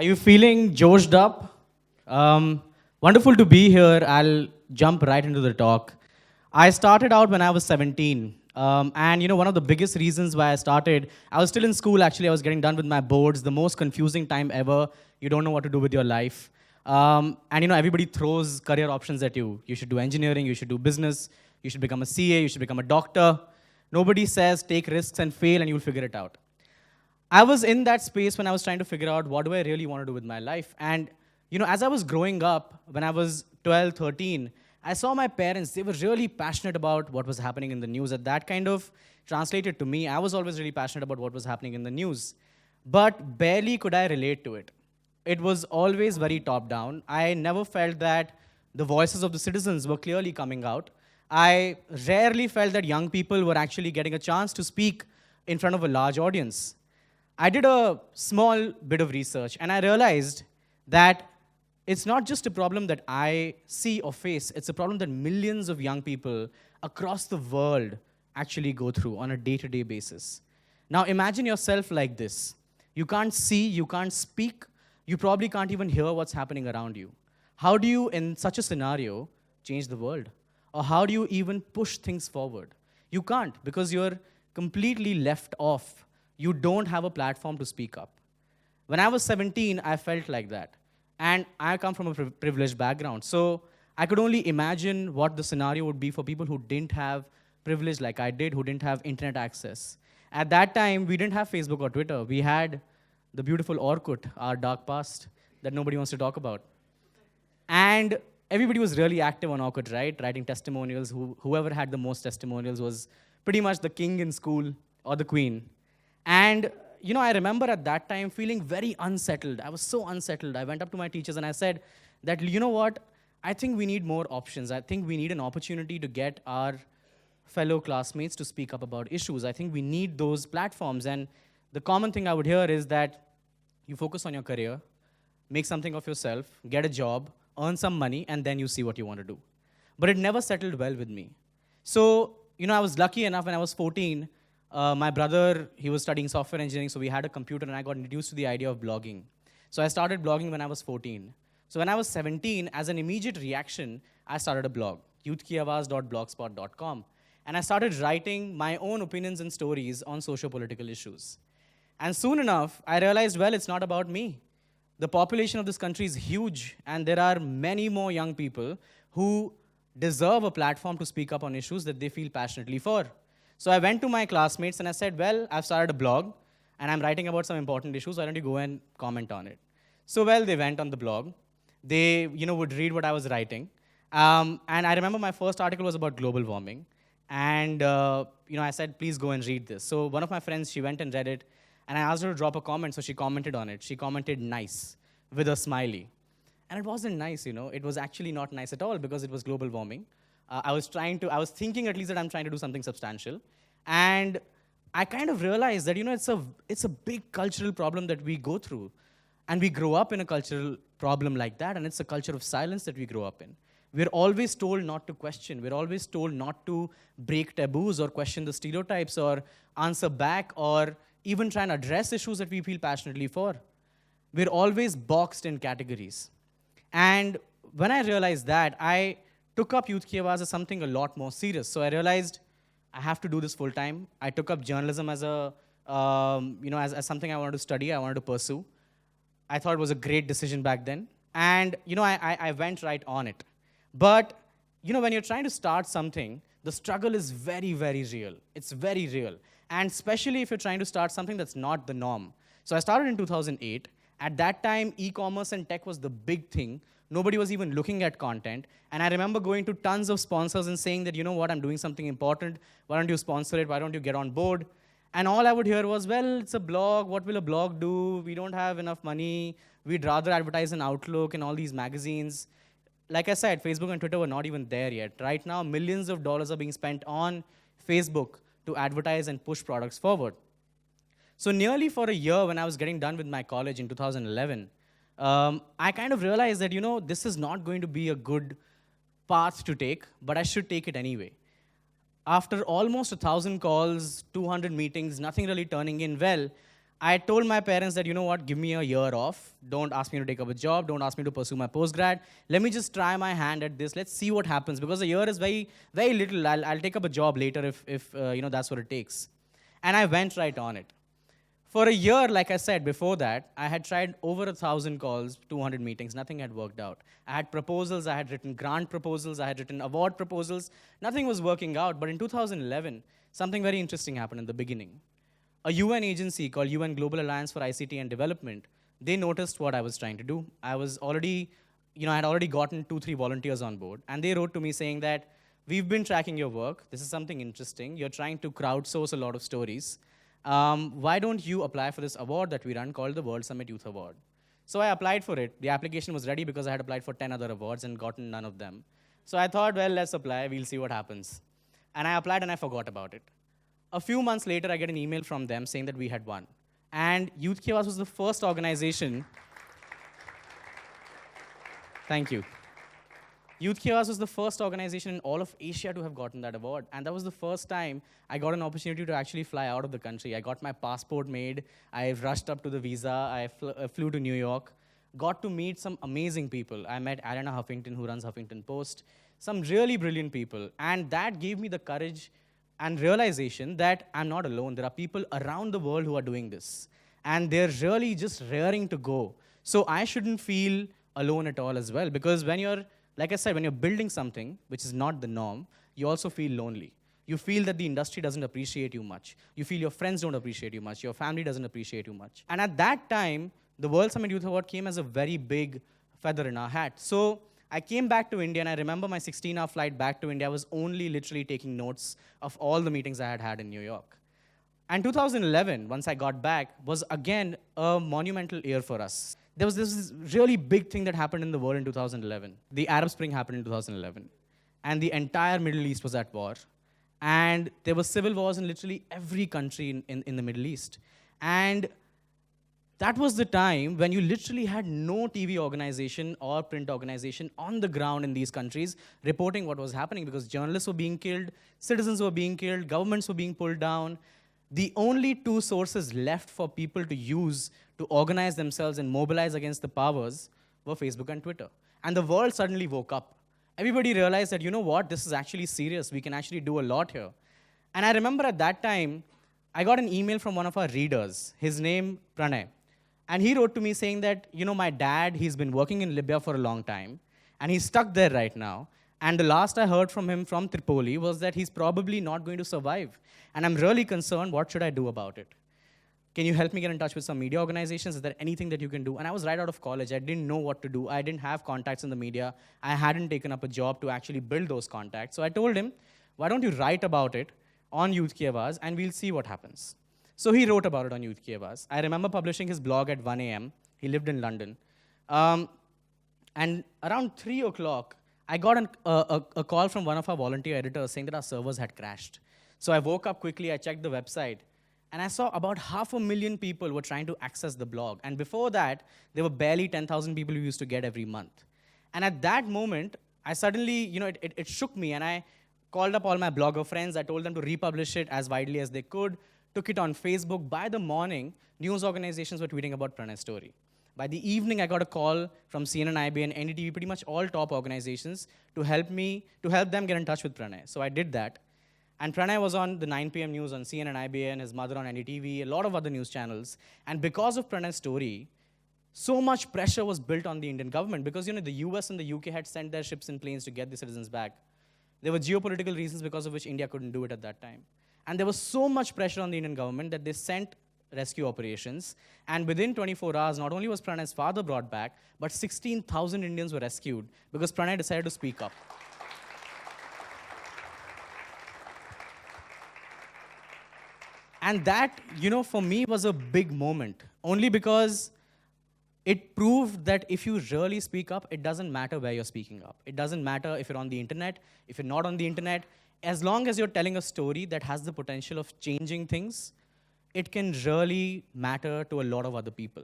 Are you feeling joshed up? Wonderful to be here. I'll jump right into the talk. I started out when I was 17. And one of the biggest reasons why I started, I was still in school actually. I was getting done with my boards, the most confusing time ever. You don't know what to do with your life. And everybody throws career options at you. You should do engineering, you should do business, you should become a CA, you should become a doctor. Nobody says take risks and fail and you'll figure it out. I was in that space when I was trying to figure out what do I really want to do with my life. And, as I was growing up, when I was 12, 13, I saw my parents, they were really passionate about what was happening in the news. And that kind of translated to me. I was always really passionate about what was happening in the news. But barely could I relate to it. It was always very top down. I never felt that the voices of the citizens were clearly coming out. I rarely felt that young people were actually getting a chance to speak in front of a large audience. I did a small bit of research and I realized that it's not just a problem that I see or face, it's a problem that millions of young people across the world actually go through on a day-to-day basis. Now imagine yourself like this. You can't see, you can't speak, you probably can't even hear what's happening around you. How do you, in such a scenario, change the world? Or how do you even push things forward? You can't because you're completely left off. You don't have a platform to speak up. When I was 17, I felt like that. And I come from a privileged background. So I could only imagine what the scenario would be for people who didn't have privilege like I did, who didn't have internet access. At that time, we didn't have Facebook or Twitter. We had the beautiful Orkut, our dark past that nobody wants to talk about. And everybody was really active on Orkut, right? Writing testimonials. Whoever had the most testimonials was pretty much the king in school or the queen. And I remember at that time feeling very unsettled. I was so unsettled. I went up to my teachers and I said that, what? I think we need more options. I think we need an opportunity to get our fellow classmates to speak up about issues. I think we need those platforms. And the common thing I would hear is that you focus on your career, make something of yourself, get a job, earn some money, and then you see what you want to do. But it never settled well with me. So, I was lucky enough when I was 14, my brother, he was studying software engineering, so we had a computer, and I got introduced to the idea of blogging. So I started blogging when I was 14. So when I was 17, as an immediate reaction, I started a blog, youthkiawaaz.blogspot.com. And I started writing my own opinions and stories on socio-political issues. And soon enough, I realized, well, it's not about me. The population of this country is huge, and there are many more young people who deserve a platform to speak up on issues that they feel passionately for. So I went to my classmates and I said, well, I've started a blog and I'm writing about some important issues. Why don't you go and comment on it? So, well, they went on the blog. They, would read what I was writing. And I remember my first article was about global warming. And, I said, please go and read this. So one of my friends, she went and read it. And I asked her to drop a comment, so she commented on it. She commented nice with a smiley. And it wasn't nice, It was actually not nice at all because it was global warming. I was thinking at least that I'm trying to do something substantial. And I kind of realized that, it's a big cultural problem that we go through. And we grow up in a cultural problem like that, and it's a culture of silence that we grow up in. We're always told not to question. We're always told not to break taboos or question the stereotypes or answer back or even try and address issues that we feel passionately for. We're always boxed in categories. And when I realized that, I took up Youth Ki Awaaz as something a lot more serious. So I realized I have to do this full time. I took up journalism as as something I wanted to study, I wanted to pursue. I thought it was a great decision back then. And, I went right on it. But, when you're trying to start something, the struggle is very, very real. It's very real. And especially if you're trying to start something that's not the norm. So I started in 2008. At that time, e-commerce and tech was the big thing. Nobody was even looking at content. And I remember going to tons of sponsors and saying that, what, I'm doing something important. Why don't you sponsor it? Why don't you get on board? And all I would hear was, well, it's a blog. What will a blog do? We don't have enough money. We'd rather advertise in Outlook and all these magazines. Like I said, Facebook and Twitter were not even there yet. Right now, millions of dollars are being spent on Facebook to advertise and push products forward. So nearly for a year, when I was getting done with my college in 2011, I kind of realized that, this is not going to be a good path to take, but I should take it anyway. After almost 1,000 calls, 200 meetings, nothing really turning in well, I told my parents that, you know what, give me a year off. Don't ask me to take up a job. Don't ask me to pursue my postgrad. Let me just try my hand at this. Let's see what happens. Because a year is very, very little. I'll take up a job later if that's what it takes. And I went right on it. For a year, like I said before that, I had tried over 1,000 calls, 200 meetings. Nothing had worked out. I had proposals. I had written grant proposals. I had written award proposals. Nothing was working out. But in 2011, something very interesting happened in the beginning. A UN agency called UN Global Alliance for ICT and Development, they noticed what I was trying to do. I was already, I had already gotten 2-3 volunteers on board, and they wrote to me saying that, we've been tracking your work. This is something interesting. You're trying to crowdsource a lot of stories. Why don't you apply for this award that we run called the World Summit Youth Award? So I applied for it. The application was ready because I had applied for 10 other awards and gotten none of them. So I thought, well, let's apply. We'll see what happens. And I applied and I forgot about it. A few months later, I get an email from them saying that we had won. And Youth Ki Awaaz was the first organization. Thank you. Youth Ki Awaaz was the first organization in all of Asia to have gotten that award. And that was the first time I got an opportunity to actually fly out of the country. I got my passport made. I rushed up to the visa. I flew to New York. Got to meet some amazing people. I met Alana Huffington, who runs Huffington Post. Some really brilliant people. And that gave me the courage and realization that I'm not alone. There are people around the world who are doing this. And they're really just raring to go. So I shouldn't feel alone at all as well. Because when you're, like I said, when you're building something which is not the norm, you also feel lonely. You feel that the industry doesn't appreciate you much. You feel your friends don't appreciate you much. Your family doesn't appreciate you much. And at that time, the World Summit Youth Award came as a very big feather in our hat. So I came back to India, and I remember my 16-hour flight back to India. I was only literally taking notes of all the meetings I had in New York. And 2011, once I got back, was again a monumental year for us. There was this really big thing that happened in the world in 2011. The Arab Spring happened in 2011. And the entire Middle East was at war. And there were civil wars in literally every country in the Middle East. And that was the time when you literally had no TV organization or print organization on the ground in these countries reporting what was happening, because journalists were being killed, citizens were being killed, governments were being pulled down. The only two sources left for people to use to organize themselves and mobilize against the powers were Facebook and Twitter. And the world suddenly woke up. Everybody realized that, you know what, this is actually serious. We can actually do a lot here. And I remember at that time, I got an email from one of our readers, his name Pranay. And he wrote to me saying that, my dad, he's been working in Libya for a long time, and he's stuck there right now. And the last I heard from him from Tripoli was that he's probably not going to survive. And I'm really concerned, what should I do about it? Can you help me get in touch with some media organizations? Is there anything that you can do? And I was right out of college. I didn't know what to do. I didn't have contacts in the media. I hadn't taken up a job to actually build those contacts. So I told him, why don't you write about it on Youth Ki Awaaz, and we'll see what happens. So he wrote about it on Youth Ki Awaaz. I remember publishing his blog at 1 a.m. He lived in London. And around 3 o'clock, I got a call from one of our volunteer editors saying that our servers had crashed. So I woke up quickly, I checked the website, and I saw about 500,000 people were trying to access the blog. And before that, there were barely 10,000 people who used to get every month. And at that moment, I suddenly, it shook me, and I called up all my blogger friends. I told them to republish it as widely as they could, took it on Facebook. By the morning, news organizations were tweeting about Pranay's story. By the evening, I got a call from CNN, IBN, NDTV, pretty much all top organizations to help them get in touch with Pranay. So I did that. And Pranay was on the 9 p.m. news on CNN, IBN, his mother on NDTV, a lot of other news channels. And because of Pranay's story, so much pressure was built on the Indian government, because the US and the UK had sent their ships and planes to get the citizens back. There were geopolitical reasons because of which India couldn't do it at that time. And there was so much pressure on the Indian government that they sent rescue operations. And within 24 hours, not only was Pranay's father brought back, but 16,000 Indians were rescued because Pranay decided to speak up. And that, for me was a big moment, only because it proved that if you really speak up, it doesn't matter where you're speaking up. It doesn't matter if you're on the internet, if you're not on the internet. As long as you're telling a story that has the potential of changing things, it can really matter to a lot of other people.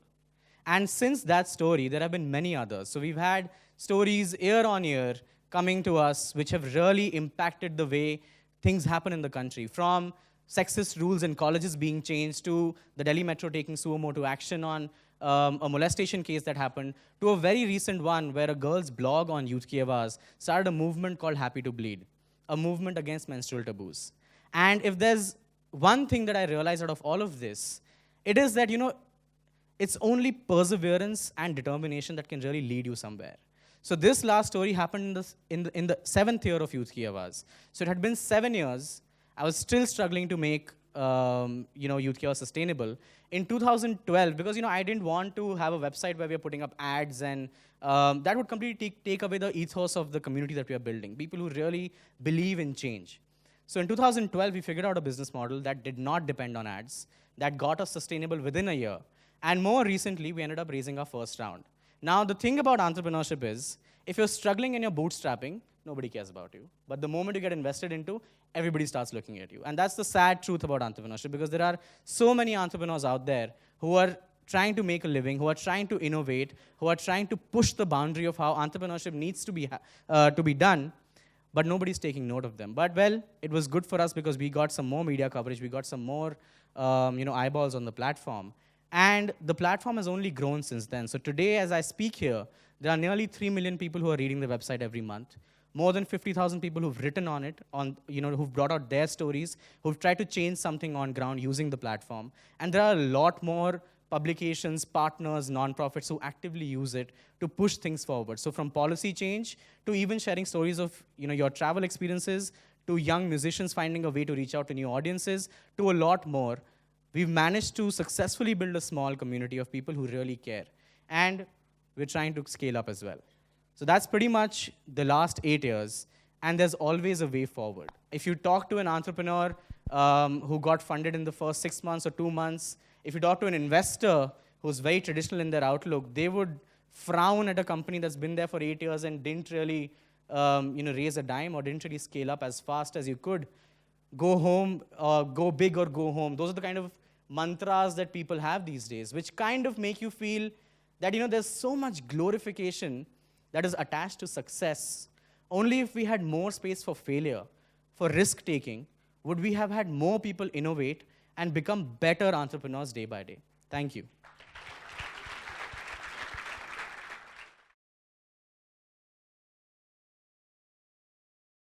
And since that story, there have been many others. So we've had stories year on year coming to us which have really impacted the way things happen in the country. From sexist rules in colleges being changed, to the Delhi Metro taking suo motu action on a molestation case that happened, to a very recent one where a girl's blog on Youth Ki Awaaz started a movement called Happy to Bleed, a movement against menstrual taboos. And if there's one thing that I realized out of all of this, it is that, it's only perseverance and determination that can really lead you somewhere. So this last story happened in the 7th year of Youth Ki Awaaz. So it had been 7 years. I was still struggling to make Youth Ki Awaaz sustainable. In 2012, because I didn't want to have a website where we are putting up ads, and that would completely take away the ethos of the community that we are building, people who really believe in change. So in 2012, we figured out a business model that did not depend on ads, that got us sustainable within a year. And more recently, we ended up raising our first round. Now, the thing about entrepreneurship is, if you're struggling and you're bootstrapping, nobody cares about you. But the moment you get invested into, everybody starts looking at you. And that's the sad truth about entrepreneurship, because there are so many entrepreneurs out there who are trying to make a living, who are trying to innovate, who are trying to push the boundary of how entrepreneurship needs to be done, but nobody's taking note of them. But, well, it was good for us because we got some more media coverage, we got some more eyeballs on the platform. And the platform has only grown since then. So today, as I speak here, there are nearly 3 million people who are reading the website every month. More than 50,000 people who've written on it, who've brought out their stories, who've tried to change something on ground using the platform. And there are a lot more publications, partners, nonprofits who actively use it to push things forward. So from policy change to even sharing stories of your travel experiences, to young musicians finding a way to reach out to new audiences, to a lot more, we've managed to successfully build a small community of people who really care. And we're trying to scale up as well. So that's pretty much the last 8 years. And there's always a way forward. If you talk to an entrepreneur who got funded in the first 6 months or 2 months, if you talk to an investor who's very traditional in their outlook, they would frown at a company that's been there for 8 years and didn't really raise a dime or didn't really scale up as fast as you could. Go home, go big or go home. Those are the kind of mantras that people have these days, which kind of make you feel that there's so much glorification that is attached to success. Only if we had more space for failure, for risk-taking, would we have had more people innovate and become better entrepreneurs day by day. Thank you.